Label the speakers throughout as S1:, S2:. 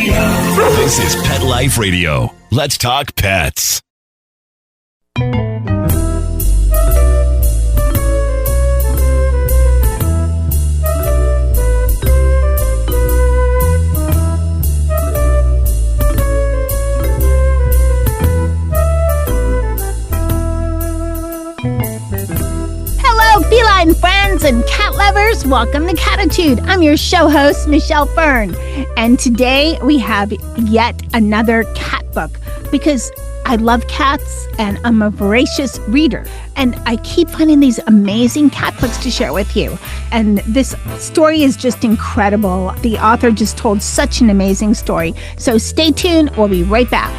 S1: This is Pet Life Radio. Let's talk pets.
S2: Feline friends and cat lovers, welcome to Cattitude. I'm your show host, Michelle Fern. And today we have yet another cat book because I love cats and I'm a voracious reader. And I keep finding these amazing cat books to share with you. And this story is just incredible. The author just told such an amazing story. So stay tuned. We'll be right back.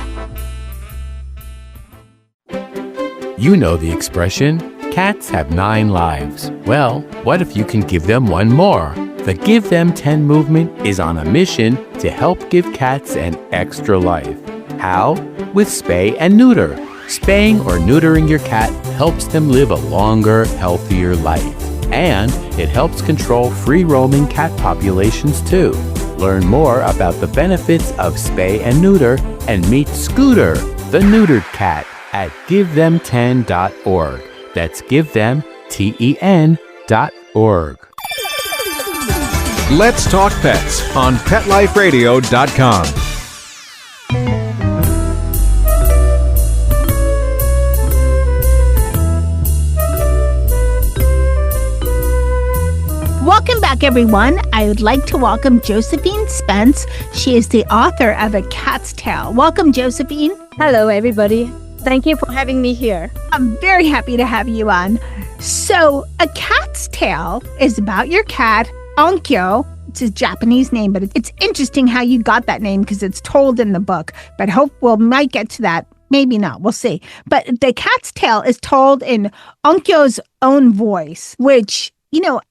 S3: You know the expression, cats have 9 lives. Well, what if you can give them one more? The Give Them 10 movement is on a mission to help give cats an extra life. How? With spay and neuter. Spaying or neutering your cat helps them live a longer, healthier life. And it helps control free-roaming cat populations too. Learn more about the benefits of spay and neuter and meet Scooter, the neutered cat, at givethem10.org. That's givethem10.org.
S4: Let's Talk Pets on PetLifeRadio.com.
S2: Welcome back, everyone. I would like to welcome Josephine Spence. She is the author of A Cat's Tale. Welcome, Josephine.
S5: Hello, everybody. Thank you for having me here.
S2: I'm very happy to have you on. So, A Cat's Tale is about your cat, Onkyo. It's a Japanese name, but it's interesting how you got that name because it's told in the book. But might get to that. Maybe not. We'll see. But The Cat's Tale is told in Onkyo's own voice, which,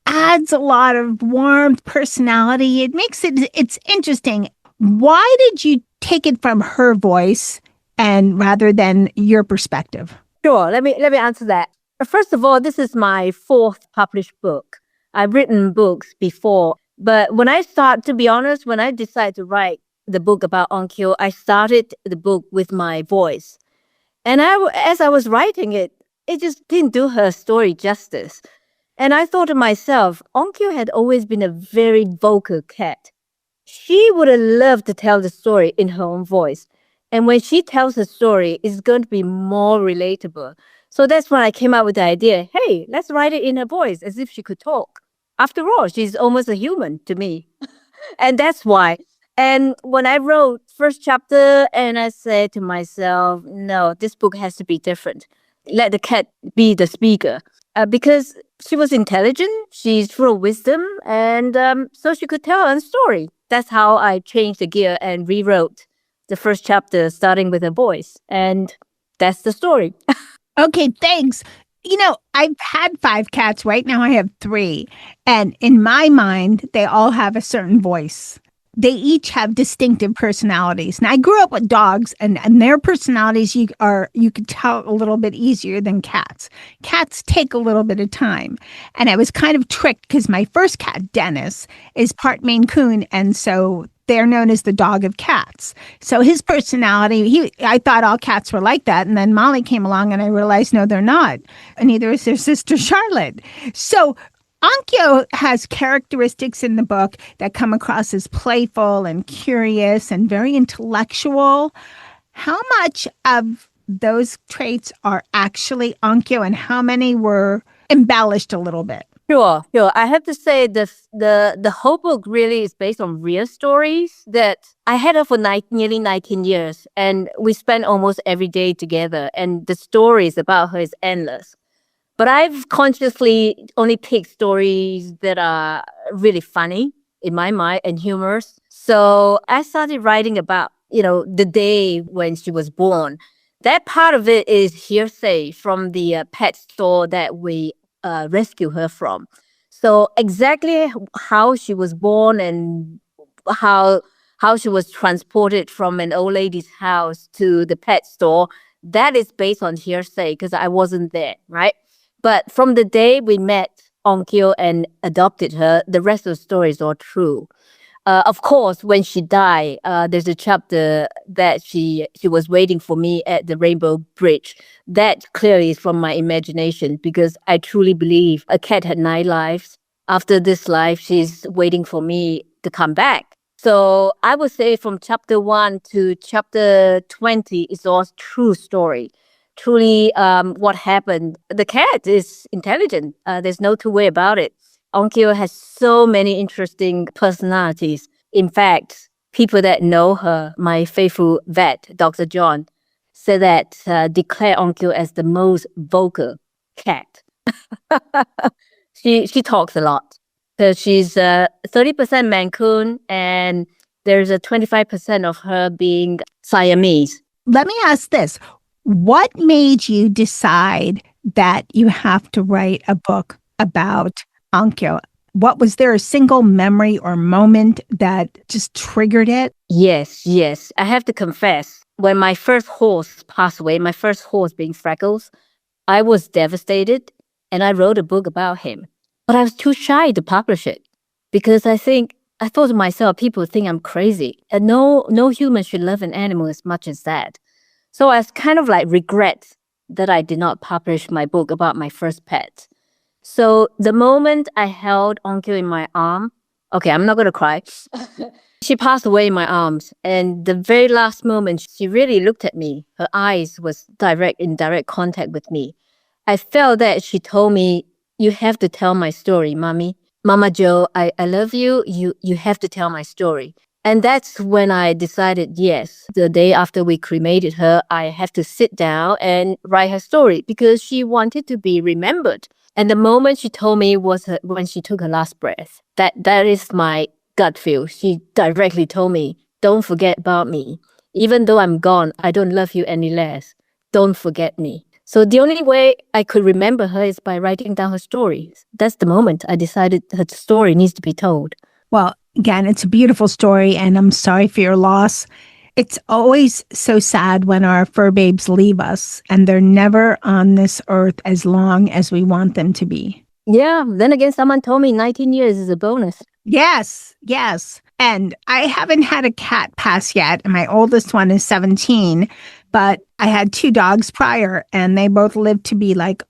S2: adds a lot of warmth, personality. It makes it's interesting. Why did you take it from her voice and rather than your perspective?
S5: Sure. Let me answer that. First of all, this is my 4th published book. I've written books before, but when I decided to write the book about Onkyo, I started the book with my voice. And as I was writing it, it just didn't do her story justice. And I thought to myself, Onkyo had always been a very vocal cat. She would have loved to tell the story in her own voice. And when she tells the story, it's going to be more relatable. So that's when I came up with the idea, hey, let's write it in her voice as if she could talk. After all, she's almost a human to me. And that's why. And when I wrote first chapter and I said to myself, no, this book has to be different. Let the cat be the speaker. Because she was intelligent, she's full of wisdom, and so she could tell her story. That's how I changed the gear and rewrote the first chapter, starting with her voice. And that's the story.
S2: Okay, thanks. I've had 5 cats. Right now I have 3. And in my mind, they all have a certain voice. They each have distinctive personalities. And I grew up with dogs, and their personalities you could tell a little bit easier than cats. Cats take a little bit of time. And I was kind of tricked because my first cat, Dennis, is part Maine Coon, and so they're known as the dog of cats. So his personality, I thought all cats were like that. And then Molly came along and I realized, no, they're not. And neither is their sister Charlotte. So Onkyo has characteristics in the book that come across as playful and curious and very intellectual. How much of those traits are actually Onkyo and how many were embellished a little bit?
S5: Sure. I have to say the whole book really is based on real stories that I had her for nearly 19 years. And we spent almost every day together. And the stories about her is endless. But I've consciously only picked stories that are really funny in my mind and humorous. So I started writing about, the day when she was born. That part of it is hearsay from the pet store that we rescue her from. So exactly how she was born and how she was transported from an old lady's house to the pet store, that is based on hearsay because I wasn't there, right? But from the day we met Onkyo and adopted her, the rest of the story is all true. Of course, when she died, there's a chapter that she was waiting for me at the Rainbow Bridge. That clearly is from my imagination because I truly believe a cat had 9 lives. After this life, she's waiting for me to come back. So I would say from chapter 1 to chapter 20 is all true story. Truly, what happened. The cat is intelligent. There's no two way about it. Onkyo has so many interesting personalities. In fact, people that know her, my faithful vet, Dr. John, said that declare Onkyo as the most vocal cat. She talks a lot. So she's 30% Mancoon, and there's a 25% of her being Siamese.
S2: Let me ask this. What made you decide that you have to write a book about Onkyo? What was there a single memory or moment that just triggered it?
S5: Yes. I have to confess, when my first horse passed away, my first horse being Freckles, I was devastated and I wrote a book about him. But I was too shy to publish it because I thought to myself, people think I'm crazy. And no human should love an animal as much as that. So I kind of like regret that I did not publish my book about my first pet. So the moment I held Onkyo in my arm, okay, I'm not going to cry. She passed away in my arms. And the very last moment, she really looked at me. Her eyes was in direct contact with me. I felt that she told me, you have to tell my story, Mommy. Mama Joe, I love you. You have to tell my story. And that's when I decided, yes, the day after we cremated her, I have to sit down and write her story because she wanted to be remembered. And the moment she told me was when she took her last breath. That is my gut feel. She directly told me, don't forget about me. Even though I'm gone, I don't love you any less. Don't forget me. So the only way I could remember her is by writing down her stories. That's the moment I decided her story needs to be told.
S2: Well, again, it's a beautiful story, and I'm sorry for your loss. It's always so sad when our fur babes leave us, and they're never on this earth as long as we want them to be.
S5: Yeah, then again, someone told me 19 years is a bonus.
S2: Yes. And I haven't had a cat pass yet, and my oldest one is 17, but I had 2 dogs prior, and they both lived to be like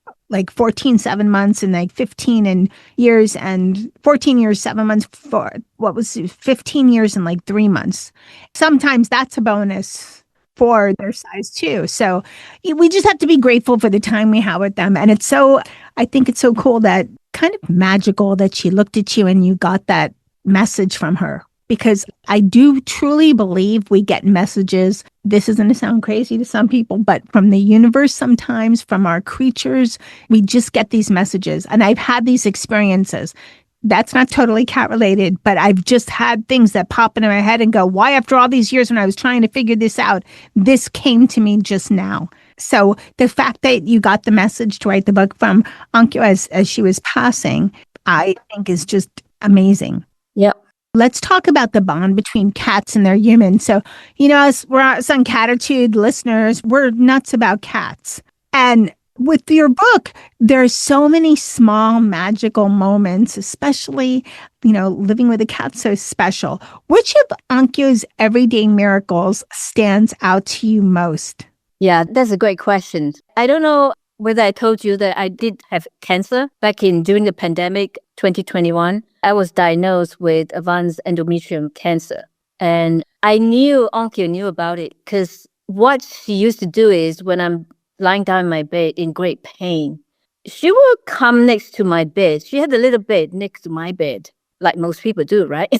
S2: 14, 7 months, and like 15 years and 14 years, 7 months, for 15 years and like 3 months. Sometimes that's a bonus for their size too. So we just have to be grateful for the time we have with them. And I think it's so cool, that kind of magical that she looked at you and you got that message from her. Because I do truly believe we get messages. This is going to sound crazy to some people, but from the universe sometimes, from our creatures, we just get these messages. And I've had these experiences. That's not totally cat related, but I've just had things that pop into my head and go, why after all these years when I was trying to figure this out, this came to me just now. So the fact that you got the message to write the book from Onkyo as she was passing, I think is just amazing.
S5: Yep.
S2: Let's talk about the bond between cats and their humans. So, as we're on Cattitude listeners, we're nuts about cats. And with your book, there's so many small magical moments, especially, living with a cat so special. Which of Onkyo's everyday miracles stands out to you most?
S5: Yeah, that's a great question. I don't know whether I told you that I did have cancer during the pandemic 2021. I was diagnosed with advanced endometrium cancer. And I knew Onkyo knew about it because what she used to do is when I'm lying down in my bed in great pain, she would come next to my bed. She had a little bed next to my bed, like most people do, right?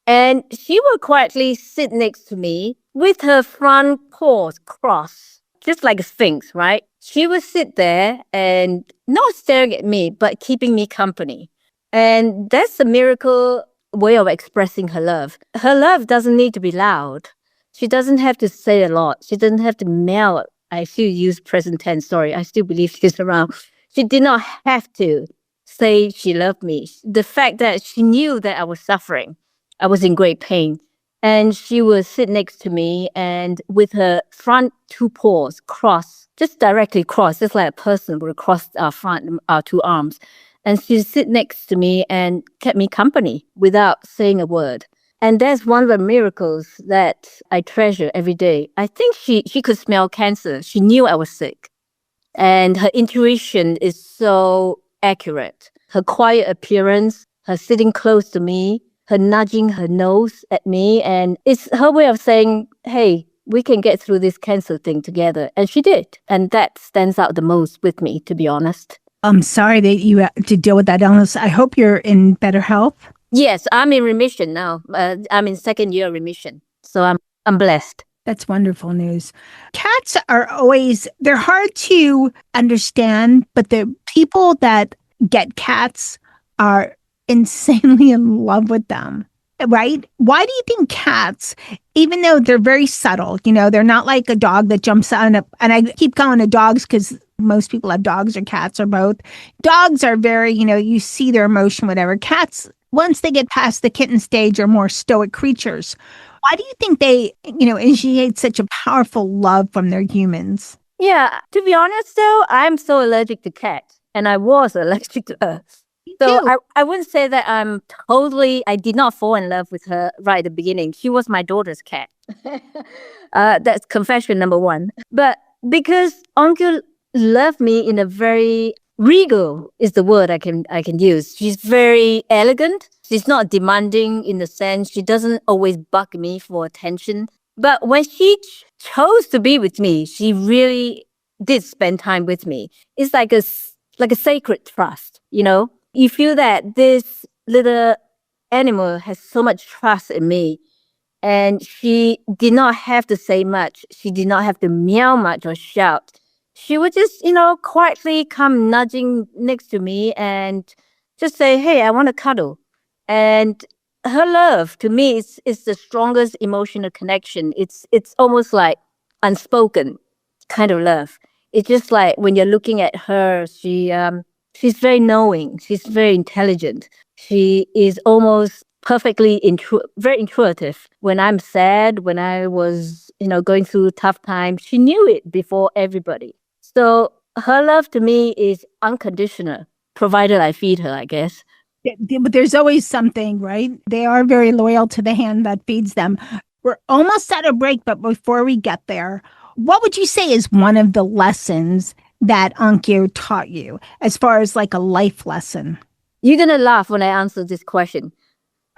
S5: And she would quietly sit next to me with her front paws crossed, just like a sphinx, right? She would sit there and not staring at me, but keeping me company. And that's a miracle way of expressing her love. Her love doesn't need to be loud. She doesn't have to say a lot. She doesn't have to mail. I still use present tense, sorry. I still believe she's around. She did not have to say she loved me. The fact that she knew that I was suffering, I was in great pain. And she would sit next to me and with her front 2 paws crossed, just directly crossed, just like a person would cross our 2 arms. And she'd sit next to me and kept me company without saying a word. And that's one of the miracles that I treasure every day. I think she could smell cancer. She knew I was sick. And her intuition is so accurate. Her quiet appearance, her sitting close to me, her nudging her nose at me. And it's her way of saying, hey, we can get through this cancer thing together. And she did. And that stands out the most with me, to be honest.
S2: I'm sorry that you had to deal with that illness. I hope you're in better health.
S5: Yes, I'm in remission now. I'm in second year remission. So I'm blessed.
S2: That's wonderful news. Cats are they're hard to understand, but the people that get cats are insanely in love with them, right? Why do you think cats, even though they're very subtle, they're not like a dog that jumps on and I keep calling it dogs because most people have dogs or cats or both. Dogs are very, you see their emotion, whatever. Cats, once they get past the kitten stage, are more stoic creatures. Why do you think they, initiate such a powerful love from their humans?
S5: Yeah, to be honest though, I'm so allergic to cats and I was allergic to her. So I wouldn't say that I did not fall in love with her right at the beginning. She was my daughter's cat. That's confession number one. But because Onkyo loved me in a very regal is the word I can use. She's very elegant. She's not demanding in the sense. She doesn't always bug me for attention. But when she chose to be with me, she really did spend time with me. It's like a sacred trust, You feel that this little animal has so much trust in me. And she did not have to say much. She did not have to meow much or shout. She would just, quietly come nudging next to me and just say, hey, I want to cuddle. And her love, to me, is the strongest emotional connection. It's almost like unspoken kind of love. It's just like when you're looking at her, she's very knowing. She's very intelligent. She is almost perfectly very intuitive. When I'm sad, when I was, going through tough times, she knew it before everybody. So her love to me is unconditional, provided I feed her, I guess.
S2: But there's always something, right? They are very loyal to the hand that feeds them. We're almost at a break, but before we get there, what would you say is one of the lessons that Onkyo taught you as far as like a life lesson?
S5: You're going to laugh when I answer this question.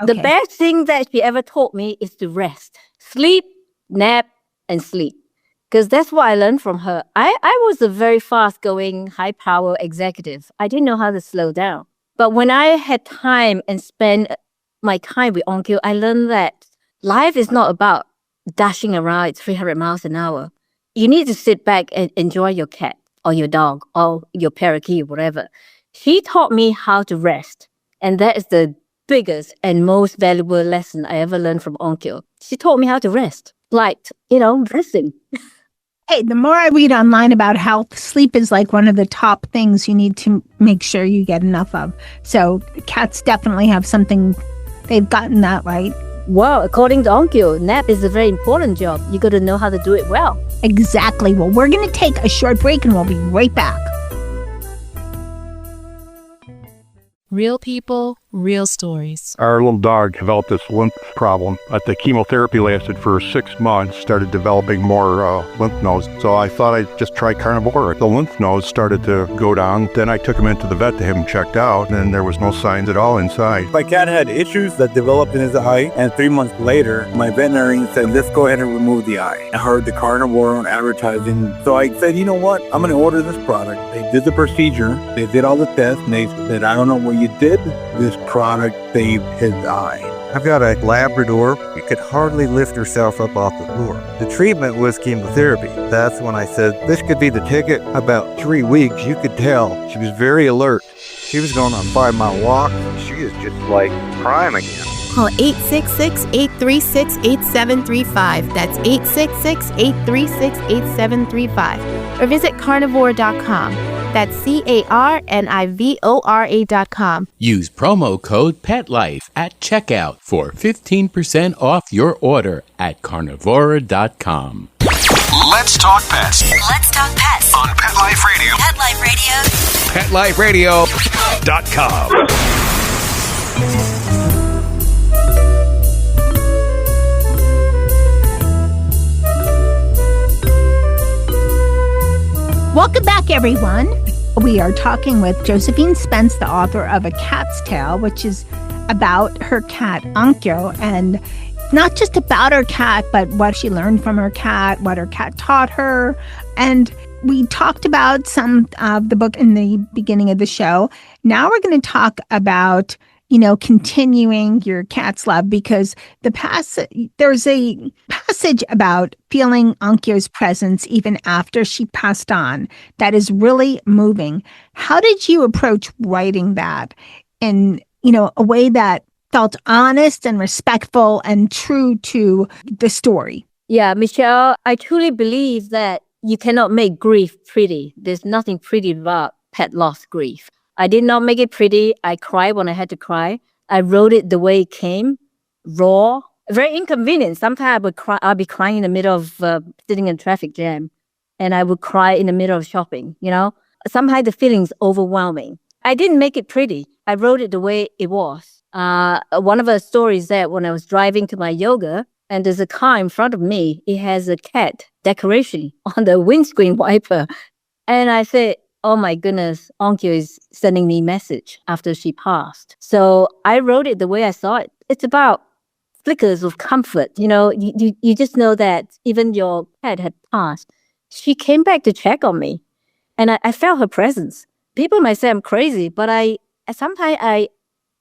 S2: Okay.
S5: The best thing that she ever taught me is to rest, sleep, nap, and sleep. Because that's what I learned from her. I was a very fast-going, high-power executive. I didn't know how to slow down. But when I had time and spent my time with Onkyo, I learned that life is not about dashing around at 300 miles an hour. You need to sit back and enjoy your cat or your dog or your parakeet or whatever. She taught me how to rest. And that is the biggest and most valuable lesson I ever learned from Onkyo. She taught me how to rest. Like, resting.
S2: Hey, the more I read online about health, sleep is like one of the top things you need to make sure you get enough of. So cats definitely have something, they've gotten that right.
S5: Well, according to Onkyo, nap is a very important job. You got to know how to do it well.
S2: Exactly. Well, we're going to take a short break and we'll be right back.
S6: Real people, real stories.
S7: Our little dog developed this lymph problem. The chemotherapy lasted for 6 months, started developing more lymph nodes. So I thought I'd just try carnivore. The lymph nodes started to go down. Then I took him into the vet to have him checked out, and there was no signs at all inside.
S8: My cat had issues that developed in his eye, and 3 months later, my veterinarian said, let's go ahead and remove the eye. I heard the carnivore on advertising, so I said, you know what? I'm going to order this product. They did the procedure, they did all the tests, and they said, I don't know what you did. This product saved his eye.
S9: I've got a Labrador. She could hardly lift herself up off the floor. The treatment was chemotherapy. That's when I said, this could be the ticket. About 3 weeks, you could tell she was very alert. She was going on a 5-mile walk. She is just like prime again.
S10: Call 866-836-8735. That's 866-836-8735. Or visit carnivore.com. That's carnivora.com.
S3: Use promo code PETLIFE at checkout for 15% off your order at carnivora.com.
S1: Let's talk pets.
S11: Let's talk pets
S1: On Pet Life Radio.
S11: Pet Life Radio.
S1: PetLifeRadio.com.
S2: Welcome back, everyone. We are talking with Josephine Spence, the author of A Cat's Tale, which is about her cat, Onkyo, and not just about her cat, but what she learned from her cat, what her cat taught her. And we talked about some of the book in the beginning of the show. Now we're going to talk about, continuing your cat's love, because there's a passage about feeling Onkyo's presence even after she passed on that is really moving. How did you approach writing that in, a way that felt honest and respectful and true to the story?
S5: Yeah, Michelle, I truly believe that you cannot make grief pretty. There's nothing pretty about pet loss grief. I did not make it pretty. I cried when I had to cry. I wrote it the way it came, raw, very inconvenient. Sometimes I'll be crying in the middle of sitting in a traffic jam, and I would cry in the middle of shopping, Sometimes the feeling's overwhelming. I didn't make it pretty. I wrote it the way it was. One of the stories that when I was driving to my yoga, and there's a car in front of me, it has a cat decoration on the windscreen wiper. And I said, oh my goodness, Onkyo is sending me a message after she passed. So I wrote it the way I saw it. It's about flickers of comfort. You just know that even your cat had passed. She came back to check on me, and I felt her presence. People might say I'm crazy, but sometimes I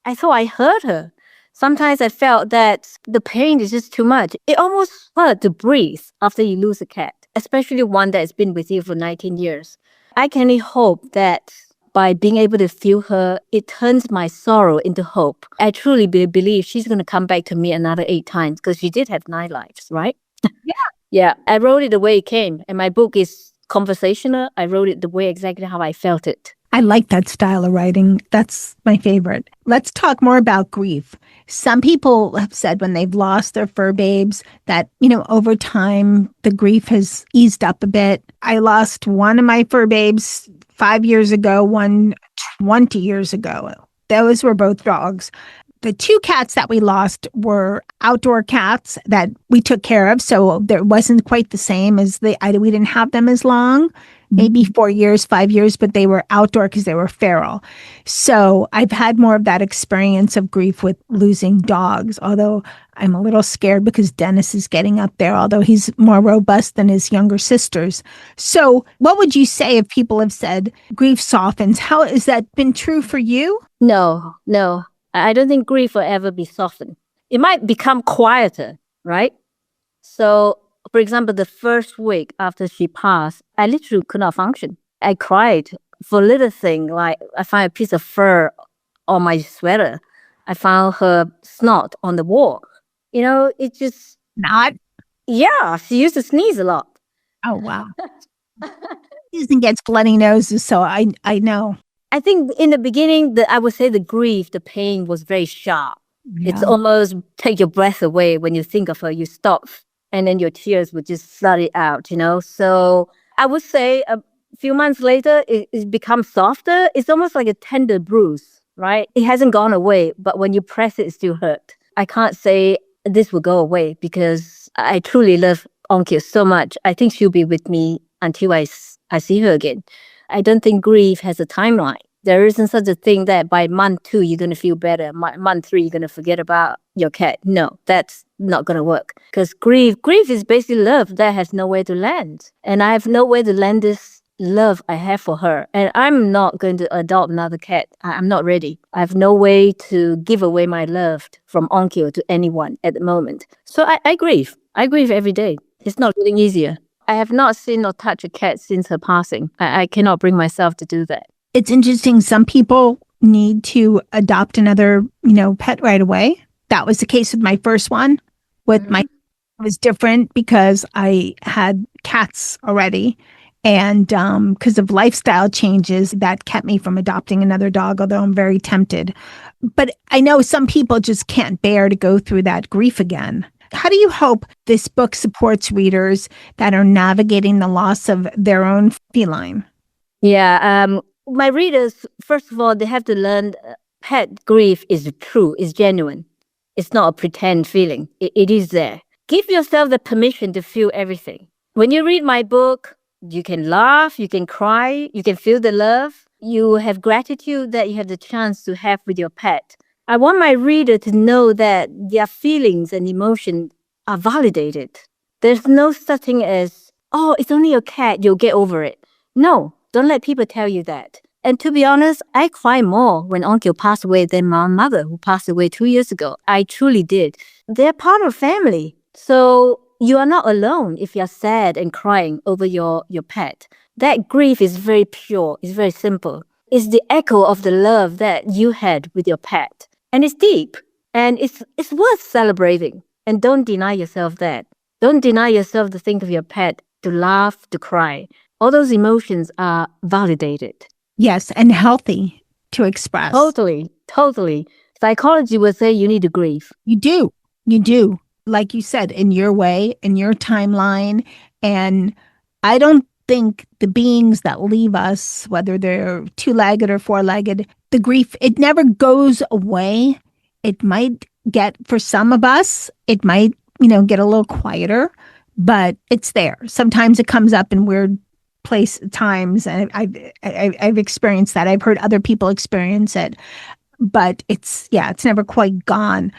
S5: thought I heard her. Sometimes I felt that the pain is just too much. It almost hurt to breathe after you lose a cat, especially one that has been with you for 19 years. I can only hope that by being able to feel her, it turns my sorrow into hope. I truly believe she's going to come back to me another 8 times, because she did have 9 lives, right?
S2: Yeah.
S5: Yeah, I wrote it the way it came. And my book is conversational. I wrote it the way exactly how I felt it.
S2: I like that style of writing. That's my favorite. Let's talk more about grief. Some people have said when they've lost their fur babes that, over time, the grief has eased up a bit. I lost one of my fur babes 5 years ago, one 20 years ago. Those were both dogs. The 2 cats that we lost were outdoor cats that we took care of. So there wasn't quite the same as we didn't have them as long, maybe 4 years, 5 years, but they were outdoor because they were feral. So I've had more of that experience of grief with losing dogs, although I'm a little scared because Dennis is getting up there, although he's more robust than his younger sisters. So what would you say if people have said grief softens? How has that been true for you?
S5: No. I don't think grief will ever be softened. It might become quieter, right? So, for example, the first week after she passed, I literally could not function. I cried for a little thing, like I found a piece of fur on my sweater. I found her snot on the wall. It just...
S2: Not?
S5: Yeah, she used to sneeze a lot.
S2: Oh, wow. Susan gets bloody noses, so I know.
S5: I think in the beginning, I would say the grief, the pain was very sharp. Yeah. It's almost take your breath away when you think of her. You stop, and then your tears would just flood it out, So I would say a few months later, it becomes softer. It's almost like a tender bruise, right? It hasn't gone away, but when you press it, it still hurt. I can't say this will go away because I truly love Onkyo so much. I think she'll be with me until I see her again. I don't think grief has a timeline. There isn't such a thing that by month 2, you're going to feel better. Month 3, you're going to forget about your cat. No, that's not going to work. Because grief is basically love that has nowhere to land. And I have nowhere to land this love I have for her. And I'm not going to adopt another cat. I'm not ready. I have no way to give away my love from Onkyo to anyone at the moment. So I grieve. I grieve every day. It's not getting easier. I have not seen or touched a cat since her passing. I cannot bring myself to do that.
S2: It's interesting. Some people need to adopt another, pet right away. That was the case with my first one. With my, it was different because I had cats already. And because of lifestyle changes, that kept me from adopting another dog, although I'm very tempted. But I know some people just can't bear to go through that grief again. How do you hope this book supports readers that are navigating the loss of their own feline?
S5: Yeah, my readers, first of all, they have to learn pet grief is true, is genuine. It's not a pretend feeling. It is there. Give yourself the permission to feel everything. When you read my book, You can laugh, you can cry, you can feel the love. You have gratitude that you have the chance to have with your pet. I want my reader to know that their feelings and emotions are validated. There's no such thing as, oh, it's only a cat, you'll get over it. No, don't let people tell you that. And to be honest, I cry more when Onkyo passed away than my mother, who passed away 2 years ago. I truly did. They're part of family. So you are not alone if you're sad and crying over your pet. That grief is very pure. It's very simple. It's the echo of the love that you had with your pet. And it's deep. And it's worth celebrating. And don't deny yourself that. Don't deny yourself to think of your pet, to laugh, to cry. All those emotions are validated.
S2: Yes, and healthy to express.
S5: Totally. Psychology would say you need to grieve.
S2: You do. Like you said, in your way, in your timeline. And I don't think the beings that leave us, whether they're two-legged or four-legged, the grief, it never goes away. It might get, for some of us, it might, get a little quieter, but it's there. Sometimes it comes up in weird times, and I've experienced that. I've heard other people experience it, but it's never quite gone.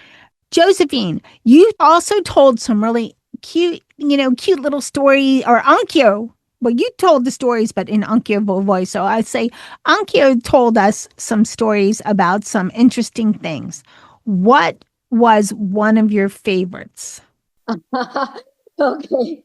S2: Josephine, you also told some really cute little story, or Onkyo. Well, you told the stories, but in Onkyo voice. So I'd say Onkyo told us some stories about some interesting things. What was one of your favorites?
S5: Okay.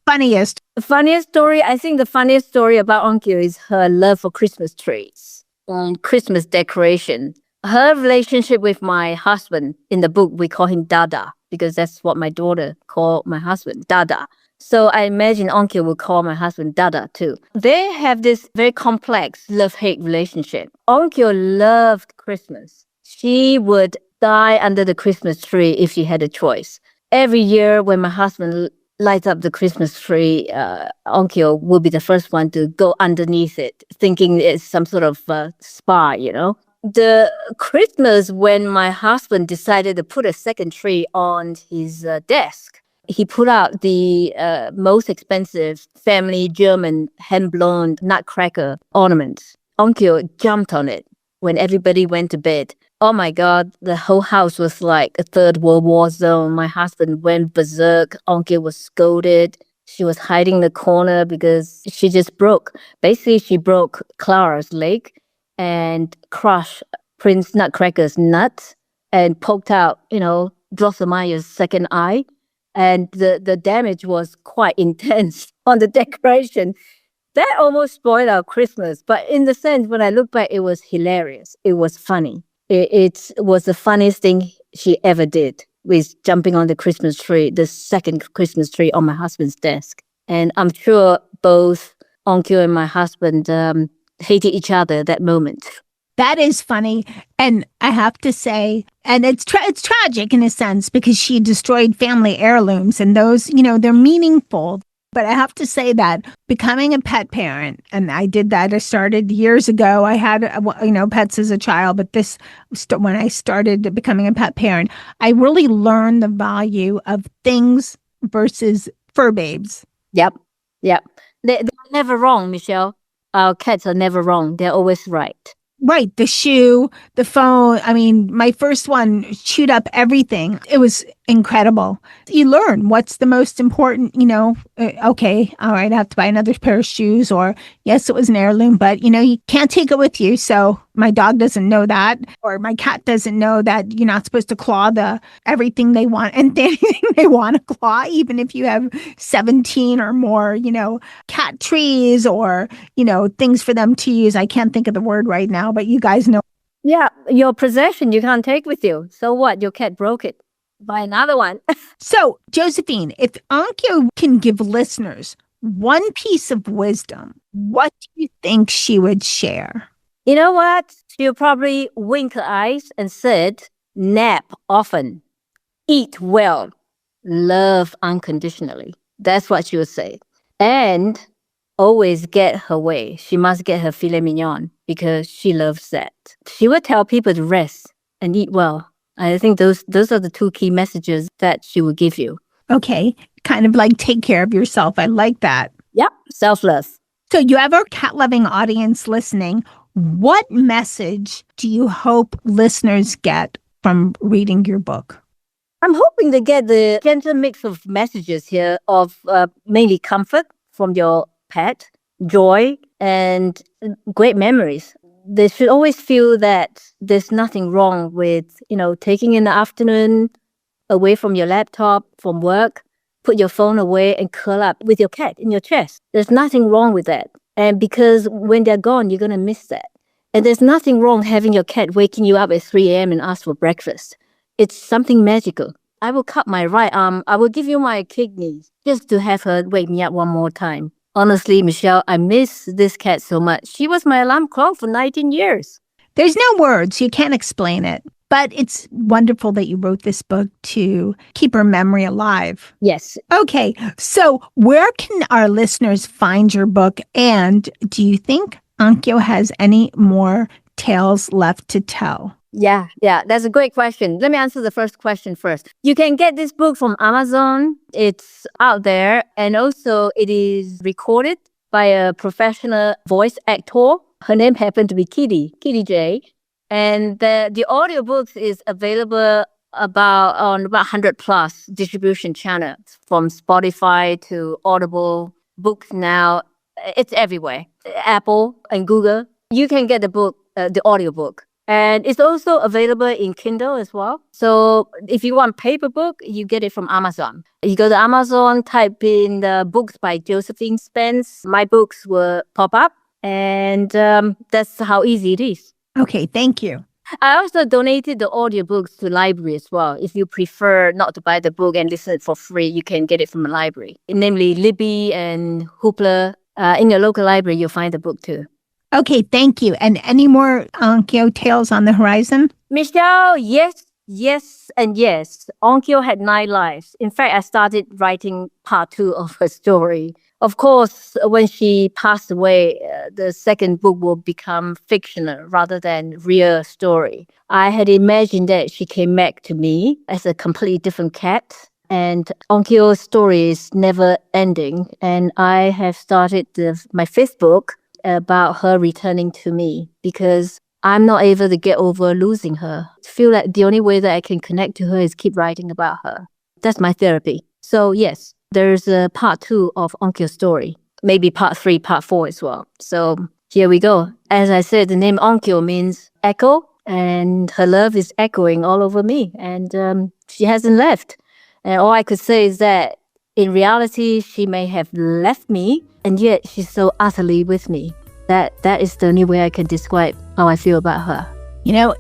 S2: Funniest
S5: story. I think the funniest story about Onkyo is her love for Christmas trees and Christmas decoration. Her relationship with my husband, in the book, we call him Dada, because that's what my daughter called my husband, Dada. So I imagine Onkyo will call my husband Dada too. They have this very complex love-hate relationship. Onkyo loved Christmas. She would die under the Christmas tree if she had a choice. Every year when my husband lights up the Christmas tree, Onkyo will be the first one to go underneath it, thinking it's some sort of spa, The Christmas when my husband decided to put a second tree on his desk, he put out the most expensive family German hand-blown nutcracker ornament. Onkyo jumped on it when everybody went to bed. Oh my God, the whole house was like a Third World War zone. My husband went berserk. Onkyo was scolded. She was hiding in the corner because she just broke. Basically, she broke Clara's leg and crushed Prince Nutcracker's nuts and poked out, Drosselmeyer's second eye. And the damage was quite intense on the decoration. That almost spoiled our Christmas. But in the sense, when I look back, it was hilarious. It was funny. It was the funniest thing she ever did, with jumping on the Christmas tree, the second Christmas tree on my husband's desk. And I'm sure both Onkyo and my husband hated each other that moment.
S2: That is funny. And I have to say, and it's tragic in a sense, because she destroyed family heirlooms, and those, they're meaningful. But I have to say that becoming a pet parent, and I did that. I started years ago. I had, pets as a child, but when I started becoming a pet parent, I really learned the value of things versus fur babes.
S5: Yep. They're never wrong, Michelle. Our cats are never wrong. They're always right.
S2: Right. The shoe, the phone. I mean, my first one chewed up everything. It was incredible. You learn what's the most important, okay, all right, I have to buy another pair of shoes, or yes, it was an heirloom, but you can't take it with you. So my dog doesn't know that, or my cat doesn't know that you're not supposed to claw everything they want and anything they want to claw, even if you have 17 or more, cat trees or, things for them to use. I can't think of the word right now, but you guys know.
S5: Yeah, your possession you can't take with you. So what? Your cat broke it. Buy another one.
S2: So, Josephine, if Onkyo can give listeners one piece of wisdom, what do you think she would share?
S5: You know what? She'll probably wink her eyes and said, nap often, eat well, love unconditionally. That's what she would say. And always get her way. She must get her filet mignon because she loves that. She would tell people to rest and eat well. I think those are the two key messages that she will give you.
S2: Okay. Kind of like take care of yourself. I like that.
S5: Yep, self-love.
S2: So you have our cat-loving audience listening. What message do you hope listeners get from reading your book?
S5: I'm hoping to get the gentle mix of messages here of mainly comfort from your pet, joy, and great memories. They should always feel that there's nothing wrong with, taking in the afternoon away from your laptop, from work, put your phone away and curl up with your cat in your chest. There's nothing wrong with that. And because when they're gone, you're going to miss that. And there's nothing wrong having your cat waking you up at 3 a.m. and ask for breakfast. It's something magical. I will cut my right arm. I will give you my kidneys just to have her wake me up one more time. Honestly, Michelle, I miss this cat so much. She was my alarm clock for 19 years.
S2: There's no words. You can't explain it. But it's wonderful that you wrote this book to keep her memory alive.
S5: Yes.
S2: Okay. So where can our listeners find your book? And do you think Onkyo has any more tales left to tell?
S5: Yeah, that's a great question. Let me answer the first question first. You can get this book from Amazon. It's out there. And also it is recorded by a professional voice actor. Her name happened to be Kitty J. And the audiobooks is available on about 100 plus distribution channels, from Spotify to Audible, Books Now. It's everywhere. Apple and Google. You can get the book, the audiobook. And it's also available in Kindle as well. So if you want paper book, you get it from Amazon. You go to Amazon, type in the books by Josephine Spence. My books will pop up. And that's how easy it is.
S2: Okay, thank you.
S5: I also donated the audiobooks to library as well. If you prefer not to buy the book and listen it for free, you can get it from a library. Namely, Libby and Hoopla. In your local library, you'll find the book too.
S2: Okay, thank you. And any more Onkyo tales on the horizon?
S5: Michelle, yes, and yes. Onkyo had 9 lives. In fact, I started writing part 2 of her story. Of course, when she passed away, the second book will become fictional rather than real story. I had imagined that she came back to me as a completely different cat. And Onkyo's story is never ending. And I have started my 5th book about her returning to me because I'm not able to get over losing her. I feel like the only way that I can connect to her is keep writing about her. That's my therapy. So yes, there's a part 2 of Onkyo's story. Maybe part 3, part 4 as well. So here we go. As I said, the name Onkyo means echo, and her love is echoing all over me. And she hasn't left. And all I could say is that in reality, she may have left me, and yet she's so utterly with me. That is the only way I can describe how I feel about her.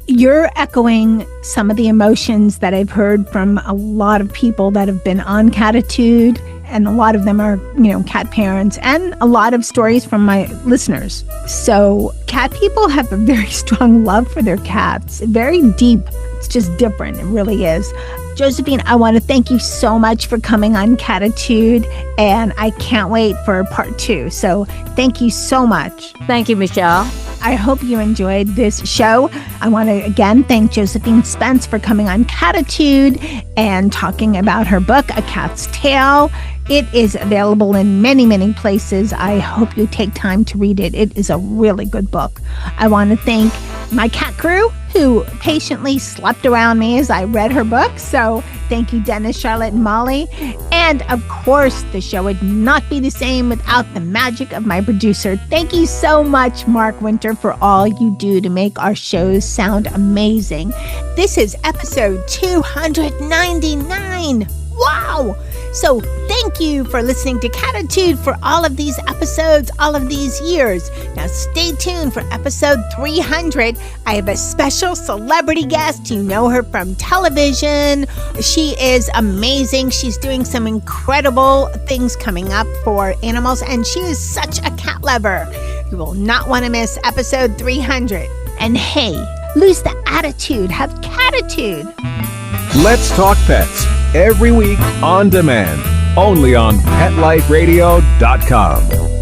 S2: You're echoing some of the emotions that I've heard from a lot of people that have been on Cattitude, and a lot of them are, cat parents, and a lot of stories from my listeners. So cat people have a very strong love for their cats, very deep. It's just different. It really is. Josephine, I want to thank you so much for coming on Cattitude, and I can't wait for part 2. So thank you so much.
S5: Thank you, Michelle.
S2: I hope you enjoyed this show. I want to again thank Josephine Spence for coming on Cattitude and talking about her book, A Cat's Tale. It is available in many, many places. I hope you take time to read it. It is a really good book. I want to thank my cat crew who patiently slept around me as I read her book. So thank you, Dennis, Charlotte, and Molly. And of course, the show would not be the same without the magic of my producer. Thank you so much, Mark Winter, for all you do to make our shows sound amazing. This is episode 299. Wow! So thank you for listening to Cattitude for all of these episodes, all of these years. Now stay tuned for episode 300. I have a special celebrity guest. You know her from television. She is amazing. She's doing some incredible things coming up for animals, and she is such a cat lover. You will not want to miss episode 300. And hey, lose the attitude. Have Cattitude.
S4: Let's Talk Pets, every week on demand, only on PetLifeRadio.com.